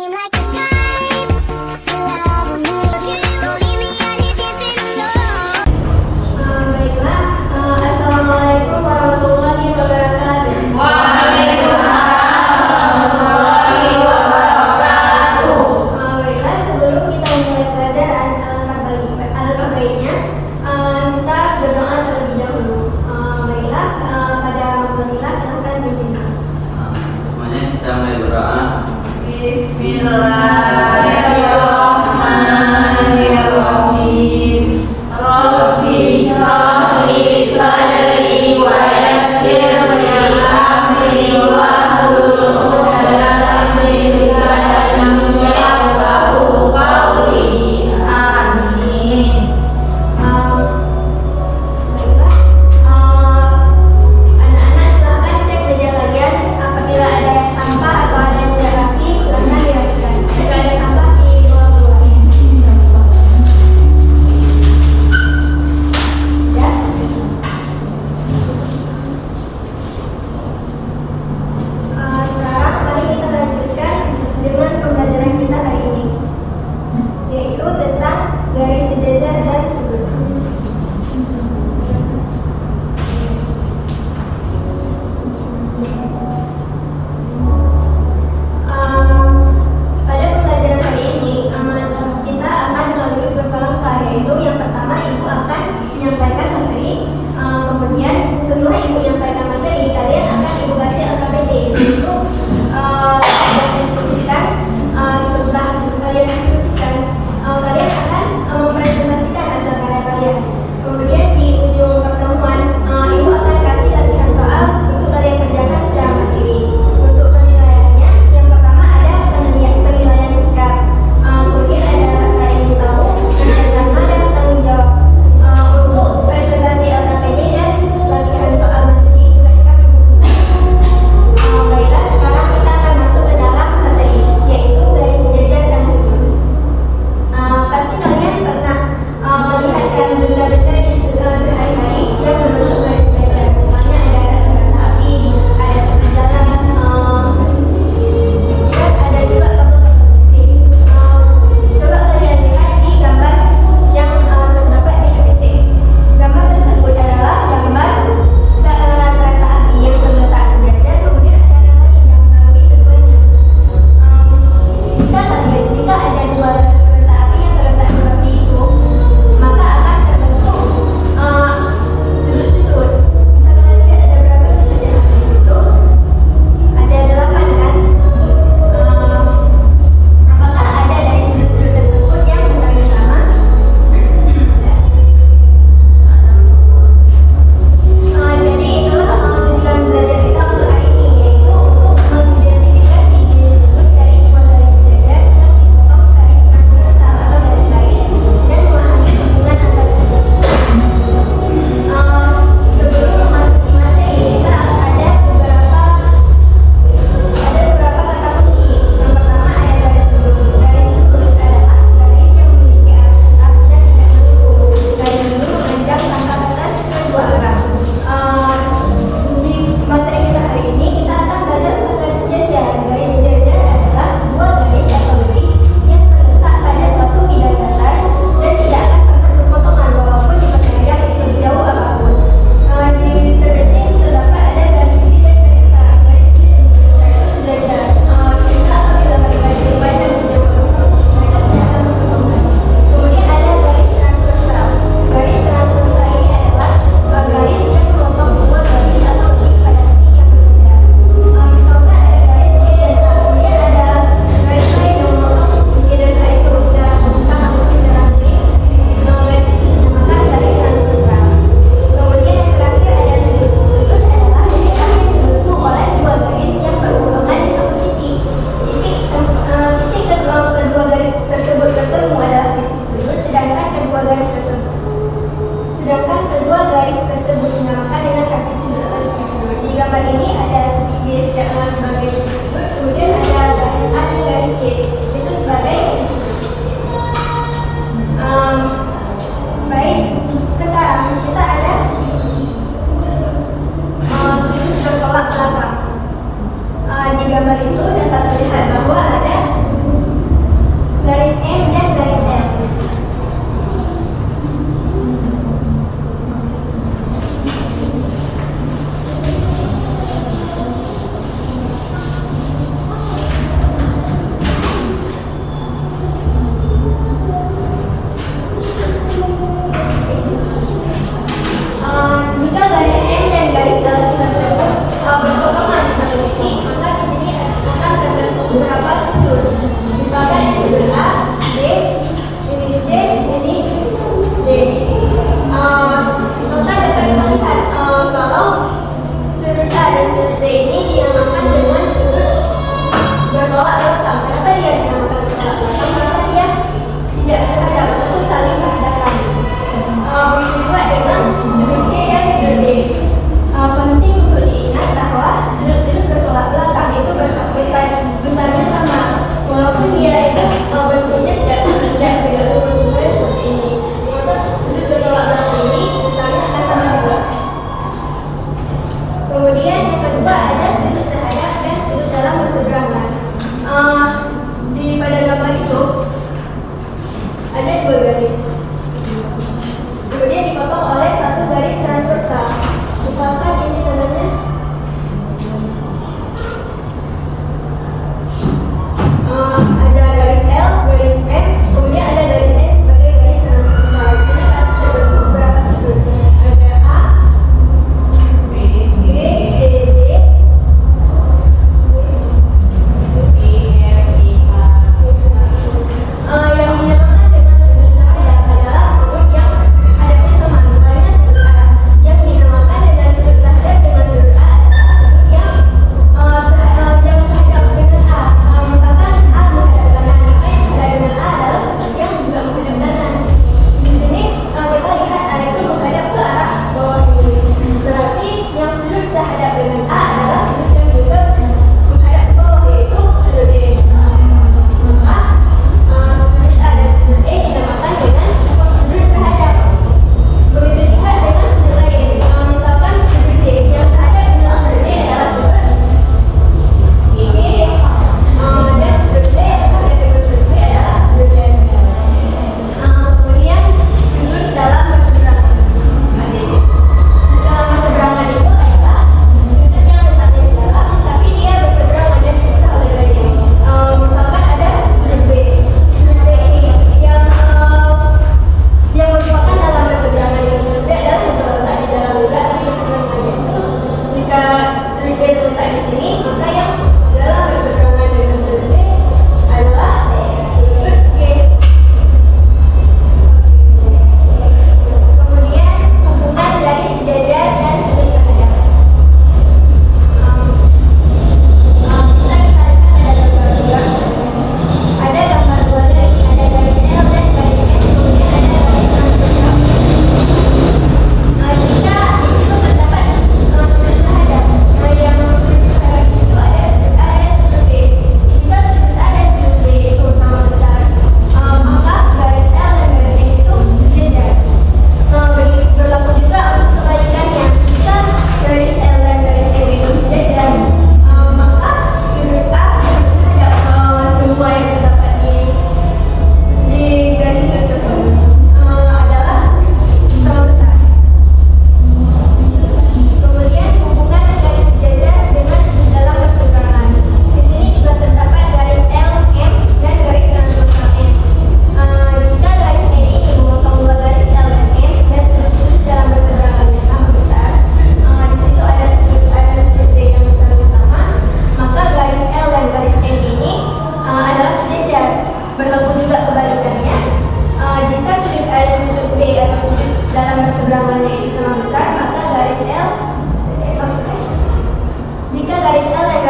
seem like the time to love and move you. Leave me out here dancing alone. Baiklah, Assalamualaikum warahmatullahi wabarakatuh. Baiklah, sebelum kita mulai pelajaran, alangkah baiknya kita berdoa terlebih dahulu. Baiklah, pada Alhamdulillah silakan dipimpin. Semuanya kita mulai berdoa. Bismillahirrahmanirrahim. Rabbi shrah li sadri wa yassir li amri wahlul 'uqdatam min lisani yafqahu qawli. Amin. Anak-anak silakan cek meja kalian. Apabila ada yang sampah atau ada yang tidak rapi, silakan dirapikan. Jika ada sampah dibawa keluar. Sekarang mari kita lanjutkan dengan pembelajaran kita hari ini, yaitu tentang garis sejajar dan sudut. Pada pembelajaran hari ini kita akan melalui beberapa langkah, yaitu yang pertama ibu akan menyampaikan materi, kemudian setelah ibu menyampaikan materi kalian akan ibu kasih LKPD untuk diskusikan. Setelah kalian diskusikan kalian akan mempresentasikan hasil karya kalian. Kemudian di ujung pertemuan ibu akan kasih latihan soal untuk kalian kerjakan secara mandiri. Untuk penilaiannya, yang pertama ada penilaian sikap, kemudian ada rasa ingin tahu, kerjasama dan tanggung jawab. Untuk presentasi LKPD dan latihan soal mandiri juga kami butuhkan. Baiklah, sekarang kita akan masuk ke dalam materi, yaitu garis sejajar dan sudut. Pasti kalian pernah melihat kan benda-benda di sehari-hari yang membentuk garis sejajar. Misalnya ada kereta api, ada tepi jalan, dan ada juga kabel listrik. Coba kalian lihat di gambar yang terdapat di titik. Gambar tersebut adalah gambar seorang kereta api yang terletak sejajar, kemudian ada rel lain yang melalui keduanya. Jika ada dua kereta api yang terletak seperti itu, maka akan terbentuk sudut-sudut. Bisa kalian lihat ada berapa sudut yang ada di situ? Ada 8 kan? Apakah ada dari sudut-sudut tersebut yang besarnya sama? Jadi itulah tujuan belajar kita untuk hari ini, yaitu untuk mengidentifikasi jenis sudut dari dua garis sejajar yang dipotong garis transversal atau garis lain dan memahami hubungan antar sudut. Sebelum memasuki materi, kita ada beberapa kata kunci. Yang pertama ada garis lurus. Garis lurus adalah garis yang memiliki arah tetap dan tidak menekuk. Garis ini memanjang tanpa batas kedua arah. Di materi kita hari ini kita akan belajar tentang garis sejajar. Garis sejajar adalah dua garis atau lebih yang terletak pada suatu bidang datar dan tidak akan pernah berpotongan walaupun diperpanjang sejauh apapun. Di PPT terdapat ada garis ini dan garis start. Garis ini dan garis start itu sejajar. Sehingga apabila mereka diperpanjang sejauh apapun, mereka tidak akan berpotongan. Kemudian ada garis transversal. Garis transversal ini adalah garis yang memotong dua garis atau lebih pada titik yang berbeda. Misalkan ada garis B dan A, kemudian ada garis lain yang memotong B dan A itu secara bentang atau secara miring. Signal garis itu dinamakan garis transversal. Kemudian yang terakhir ada sudut. Sudut adalah daerah yang dibentuk oleh dua garis yang berhubungan di satu titik. Titik kedua garis tersebut bertemu adalah titik sudut, sedangkan kedua garis tersebut dinamakan dengan kaki sudut atau sisi sudut. Di gambar ini ada titik B sebagai titik sudut, kemudian ada garis A dan garis C itu sebagai kaki sudut. Baik, sekarang kita ada sudut bertolak belakang. Di gambar itu dapat terlihat bahwa ada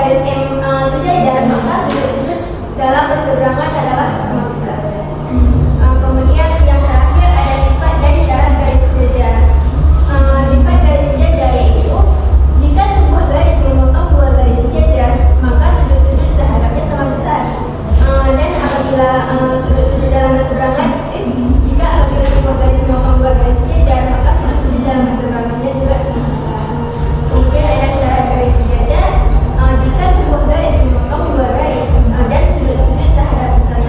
garis sejajar, maka sudut-sudut dalam berseberangan adalah sama besar. Kemudian yang terakhir ada sifat dan syarat garis sejajar. Sifat garis sejajar yaitu jika sebuah garis memotong dua garis sejajar, maka sudut-sudut sehadapnya sama besar. Dan apabila sudut-sudut dalam berseberangan, jika apabila sebuah garis memotong dua garis sejajar, maka sudut-sudut dalam berseberangannya juga sama besar. Kemudian ada syarat garis sejajar. Jika sebuah garis memotong dua garis dan sudut-sudut sehadap besar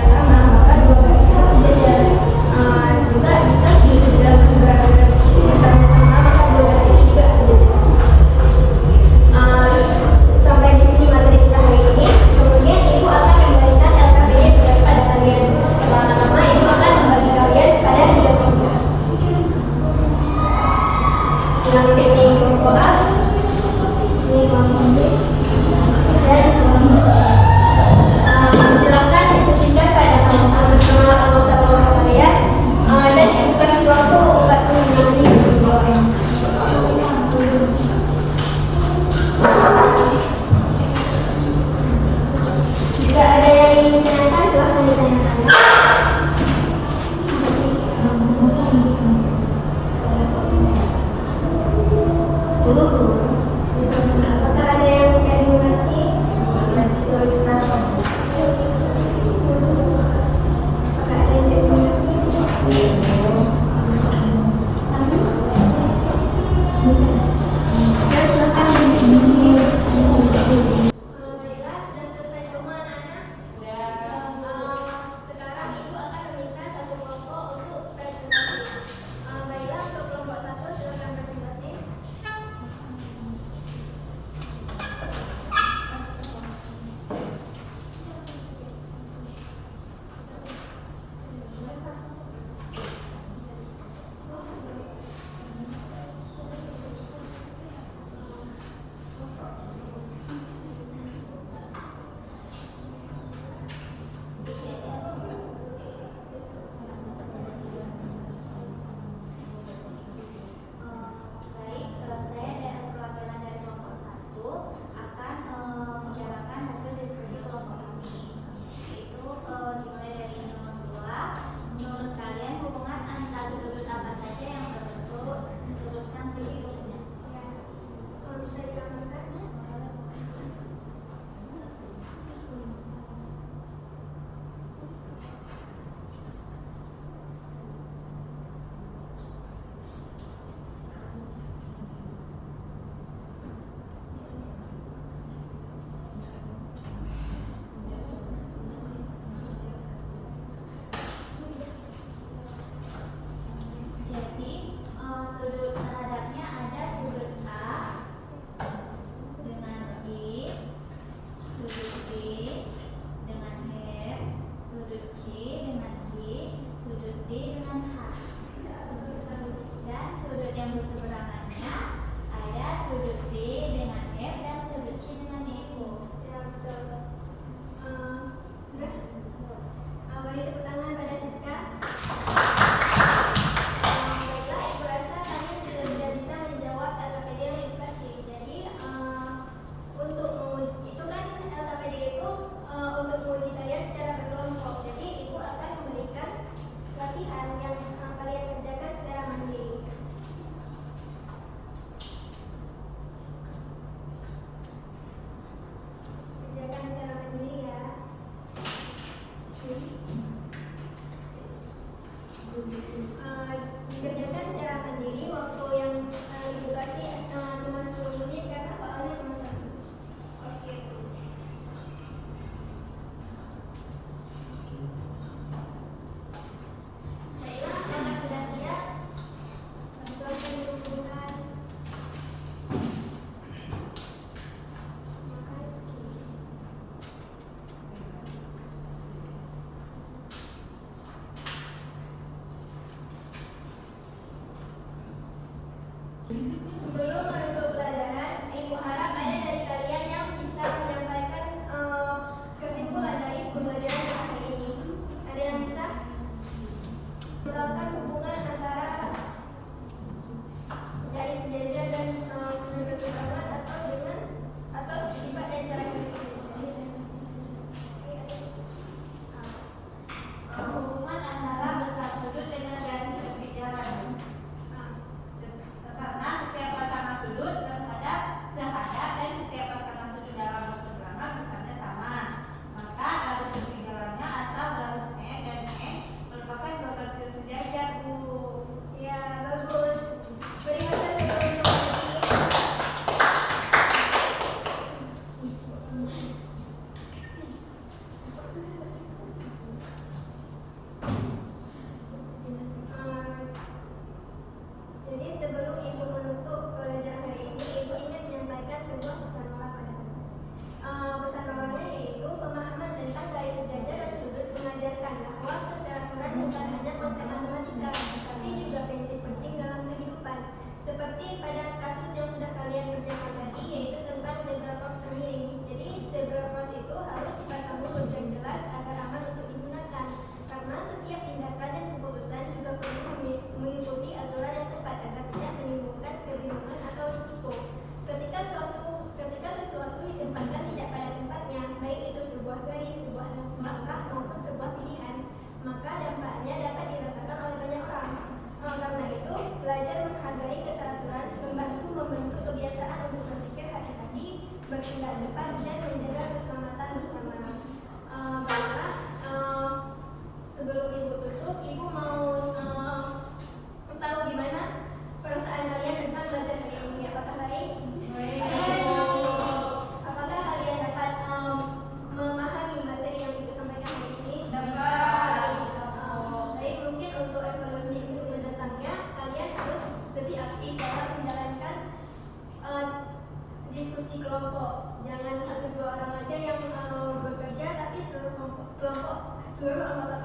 seluruh anggota